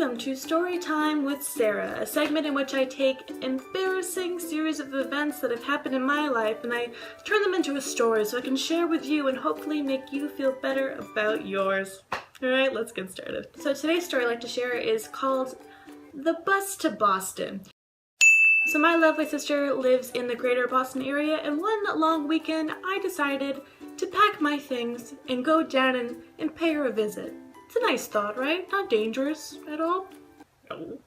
Welcome to Storytime with Sarah, a segment in which I take embarrassing series of events that have happened in my life and I turn them into a story so I can share with you and hopefully make you feel better about yours. Alright, let's get started. So today's story I'd like to share is called The Bus to Boston. So my lovely sister lives in the greater Boston area, and one long weekend I decided to pack my things and go down and pay her a visit. It's a nice thought, right? Not dangerous at all. No.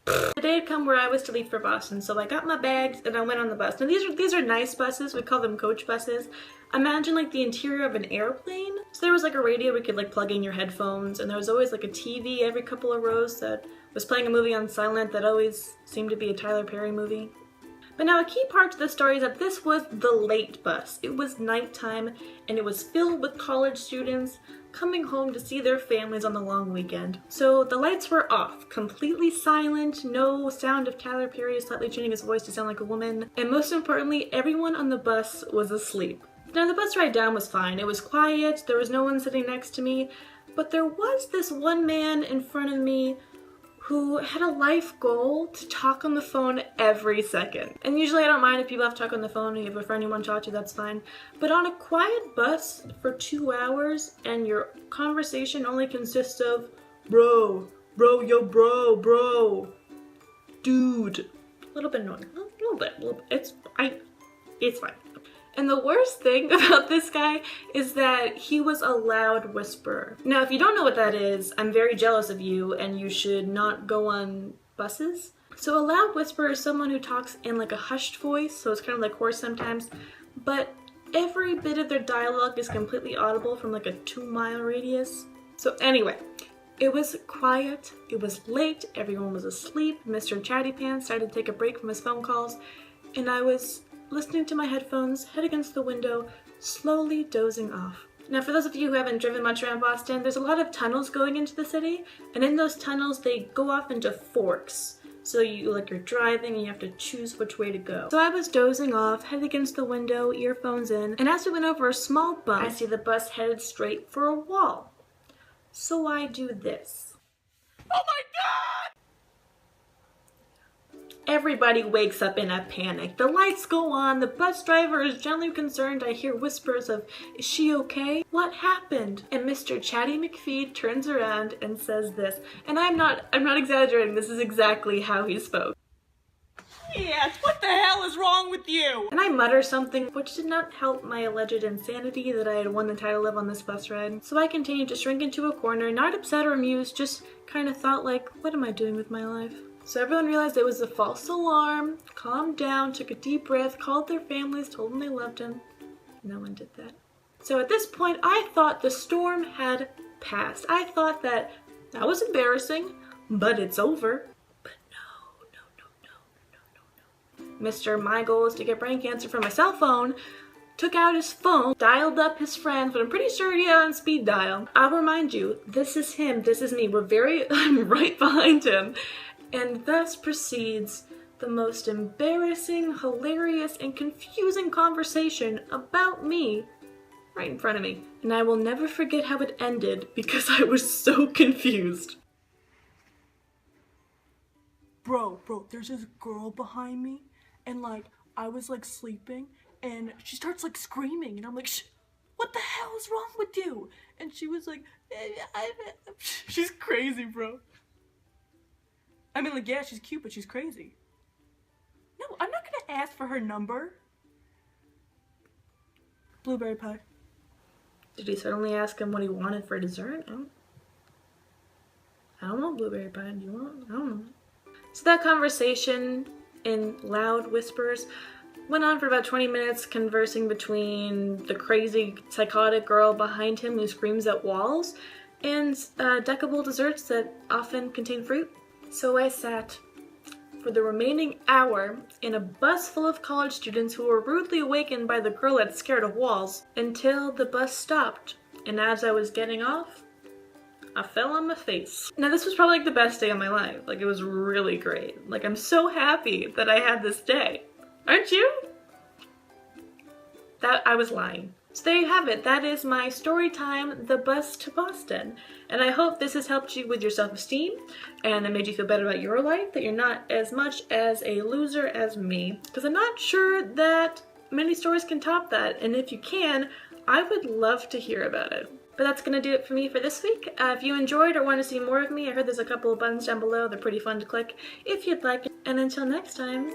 The day had come where I was to leave for Boston, so I got my bags and I went on the bus. Now these are nice buses. We call them coach buses. Imagine like the interior of an airplane. So there was like a radio we could like plug in your headphones, and there was always like a TV every couple of rows that was playing a movie on silent that always seemed to be a Tyler Perry movie. But now a key part to the story is that this was the late bus. It was nighttime and it was filled with college students coming home to see their families on the long weekend. So the lights were off, completely silent, no sound of Tyler Perry slightly changing his voice to sound like a woman, and most importantly, everyone on the bus was asleep. Now the bus ride down was fine. It was quiet, there was no one sitting next to me, but there was this one man in front of me who had a life goal to talk on the phone every second. And usually I don't mind if people have to talk on the phone and you have a friend you want to talk to, that's fine. But on a quiet bus for 2 hours and your conversation only consists of bro, dude. A little bit annoying, a little bit. It's fine. And the worst thing about this guy is that he was a loud whisperer. Now, if you don't know what that is, I'm very jealous of you and you should not go on buses. So a loud whisperer is someone who talks in like a hushed voice, so it's kind of like hoarse sometimes, but every bit of their dialogue is completely audible from like a 2-mile radius. So anyway, it was quiet, it was late, everyone was asleep, Mr. Chatty Pants started to take a break from his phone calls, and I was listening to my headphones, head against the window, slowly dozing off. Now for those of you who haven't driven much around Boston, there's a lot of tunnels going into the city, and in those tunnels they go off into forks. So you're driving and you have to choose which way to go. So I was dozing off, head against the window, earphones in, and as we went over a small bump, I see the bus headed straight for a wall. So I do this. Oh my God! Everybody wakes up in a panic. The lights go on, the bus driver is gently concerned. I hear whispers of, "Is she okay? What happened?" And Mr. Chatty McPhee turns around and says this. And I'm not exaggerating, this is exactly how he spoke. "Yes, what the hell is wrong with you?" And I mutter something which did not help my alleged insanity that I had won the title of on this bus ride. So I continued to shrink into a corner, not upset or amused, just kind of thought like, what am I doing with my life? So everyone realized it was a false alarm, calmed down, took a deep breath, called their families, told them they loved them. No one did that. So at this point, I thought the storm had passed. I thought that was embarrassing, but it's over. But no. Mr. My goal is to get brain cancer from my cell phone, took out his phone, dialed up his friends, but I'm pretty sure he had on speed dial. I'll remind you, this is him, this is me. I'm right behind him. And thus proceeds the most embarrassing, hilarious, and confusing conversation about me right in front of me. And I will never forget how it ended because I was so confused. Bro, there's this girl behind me, and like, I was like sleeping, and she starts like screaming, and I'm like, what the hell is wrong with you? And she was like, she's crazy, bro. I mean, like, yeah, she's cute, but she's crazy. No, I'm not gonna ask for her number. Blueberry pie. Did he suddenly ask him what he wanted for dessert? I don't want blueberry pie. Do you want? I don't know. So that conversation in loud whispers went on for about 20 minutes, conversing between the crazy, psychotic girl behind him who screams at walls and deckable desserts that often contain fruit. So I sat for the remaining hour in a bus full of college students who were rudely awakened by the girl that's scared of walls until the bus stopped. And as I was getting off, I fell on my face. Now this was probably like the best day of my life. Like, it was really great. Like, I'm so happy that I had this day. Aren't you? That I was lying. So there you have it. That is my story time, The Bus to Boston. And I hope this has helped you with your self-esteem and that made you feel better about your life, that you're not as much as a loser as me. Because I'm not sure that many stories can top that. And if you can, I would love to hear about it. But that's going to do it for me for this week. If you enjoyed or want to see more of me, I heard there's a couple of buttons down below. They're pretty fun to click if you'd like. And until next time...